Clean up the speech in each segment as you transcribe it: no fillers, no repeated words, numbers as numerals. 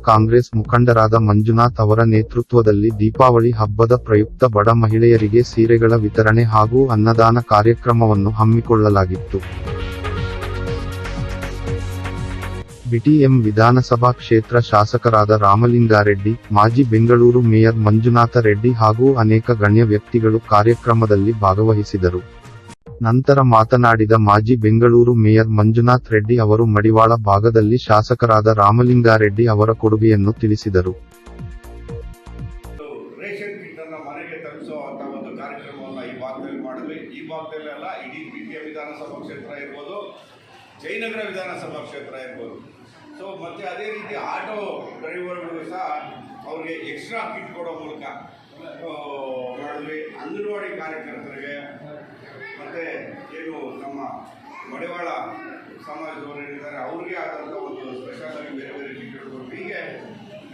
ಕಾಂಗ್ರೆಸ್ ಮುಖಂಡರಾದ ಮಂಜುನಾಥ್ ಅವರ ನೇತೃತ್ವದಲ್ಲಿ ದೀಪಾವಳಿ ಹಬ್ಬದ ಪ್ರಯುಕ್ತ ಬಡ ಮಹಿಳೆಯರಿಗೆ ಸೀರೆಗಳ ವಿತರಣೆ ಹಾಗೂ ಅನ್ನದಾನ ಕಾರ್ಯಕ್ರಮವನ್ನು ಹಮ್ಮಿಕೊಳ್ಳಲಾಗಿತ್ತು. ಬಿಟಿಎಂ ವಿಧಾನಸಭಾ ಕ್ಷೇತ್ರ ಶಾಸಕರಾದ ರಾಮಲಿಂಗಾರೆಡ್ಡಿ, ಮಾಜಿ ಬೆಂಗಳೂರು ಮೇಯರ್ ಮಂಜುನಾಥ ರೆಡ್ಡಿ ಹಾಗೂ ಅನೇಕ ಗಣ್ಯ ವ್ಯಕ್ತಿಗಳು ಕಾರ್ಯಕ್ರಮದಲ್ಲಿ ಭಾಗವಹಿಸಿದರು. ನಂತರ ಮಾತನಾಡಿದ ಮಾಜಿ ಬೆಂಗಳೂರು ಮೇಯರ್ ಮಂಜುನಾಥ್ ರೆಡ್ಡಿ ಅವರು ಮಡಿವಾಳ ಭಾಗದಲ್ಲಿ ಶಾಸಕರಾದ ರಾಮಲಿಂಗಾರೆಡ್ಡಿ ಅವರ ಕೊಡುಗೆಯನ್ನು ತಿಳಿಸಿದರು. ರೇಷನ್ ಕಿಟ್ ಅನ್ನು ಮನೆಗೆ ತಲುಪಿಸುವಂತ ಒಂದು ಕಾರ್ಯಕ್ರಮವನ್ನು ಈ ಭಾಗದಲ್ಲಿ ಮಾಡಿದ್ವಿ. ಈ ಭಾಗದಲ್ಲಿ ಅಲ್ಲ, ಇಡೀ ಬಿಟಿಎಂ ವಿಧಾನಸಭಾ ಕ್ಷೇತ್ರ ಇರ್ಬೋದು, ಜಯನಗರ ವಿಧಾನಸಭಾ ಕ್ಷೇತ್ರ ಇರ್ಬೋದು. ಸೊ ಮತ್ತೆ ಅದೇ ರೀತಿ ಆಟೋ ಡ್ರೈವರ್ಗಳು ಸಹ ಅವ್ರಿಗೆ ಎಕ್ಸ್ಟ್ರಾ ಕಿಟ್ ಕೊಡೋ ಮೂಲಕ ಮಾಡಿದ್ವಿ. ಅಂಗನವಾಡಿ ಕಾರ್ಯಕರ್ತರಿಗೆ ಮತ್ತು ಏನು ನಮ್ಮ ಮಡಿವಾಳ ಸಮಾಜದವರು ಏನಿದ್ದಾರೆ ಅವ್ರಿಗೆ ಆದಂಥ ಒಂದು ಸ್ಪೆಷಲ್ ಆಗಿ ಬೇರೆ ಬೇರೆ ಕಿಟ್ಗಳು, ಹೀಗೆ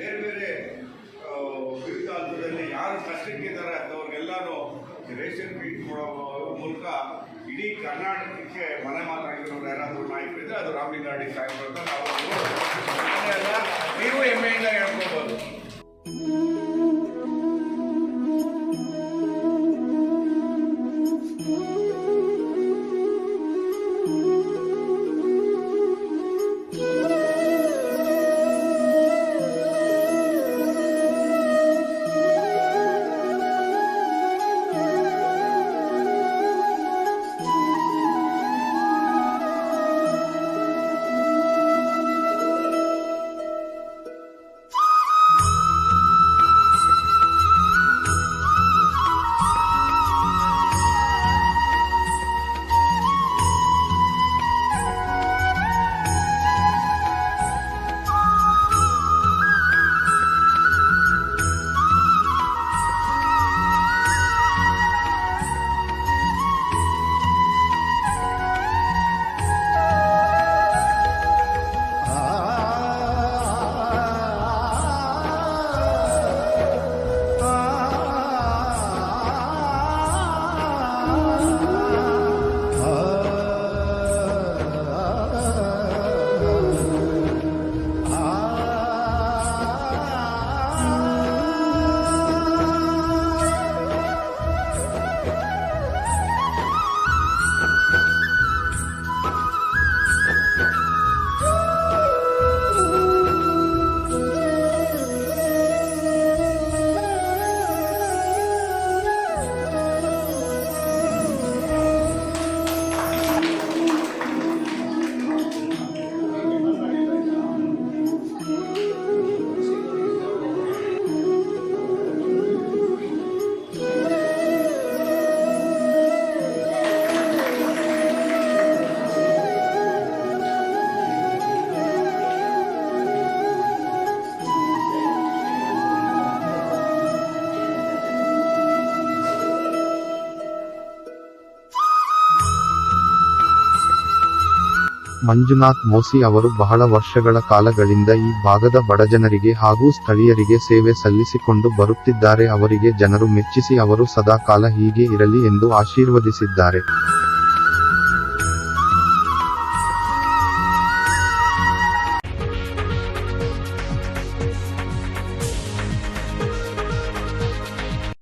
ಬೇರೆ ಬೇರೆ ವಿವಿಧ ಹಂತದಲ್ಲಿ ಯಾರು ಕಷ್ಟಕ್ಕಿದ್ದಾರೆ ಅಂಥವ್ರಿಗೆಲ್ಲರೂ ರೇಷನ್ ಕಿಟ್ ಕೊಡೋ ಮೂಲಕ ಇಡೀ ಕರ್ನಾಟಕಕ್ಕೆ ಮನೆ ಮಾತಾಡಿರೋರು ಯಾರಾದರೂ ನಾಯಕರಿದ್ದರೆ ಅದು ರಾಮಲಿಂಗಾರೆಡ್ಡಿ ಸಾಹೇಬರು ಅಂತ ನೀವು ಹೆಮ್ಮೆಯಿಂದ ಹೇಳ್ಕೋಬೋದು. ಮಂಜುನಾಥ್ ಮೋಸಿ ಅವರು ಬಹಳ ವರ್ಷಗಳ ಕಾಲಗಳಿಂದ ಈ ಭಾಗದ ಬಡಜನರಿಗೆ ಹಾಗೂ ಸ್ಥಳೀಯರಿಗೆ ಸೇವೆ ಸಲ್ಲಿಸಿಕೊಂಡು ಬರುತ್ತಿದ್ದಾರೆ. ಅವರಿಗೆ ಜನರು ಮೆಚ್ಚಿಸಿ ಅವರು ಸದಾಕಾಲ ಹೀಗೆ ಇರಲಿ ಎಂದು ಆಶೀರ್ವದಿಸಿದ್ದಾರೆ.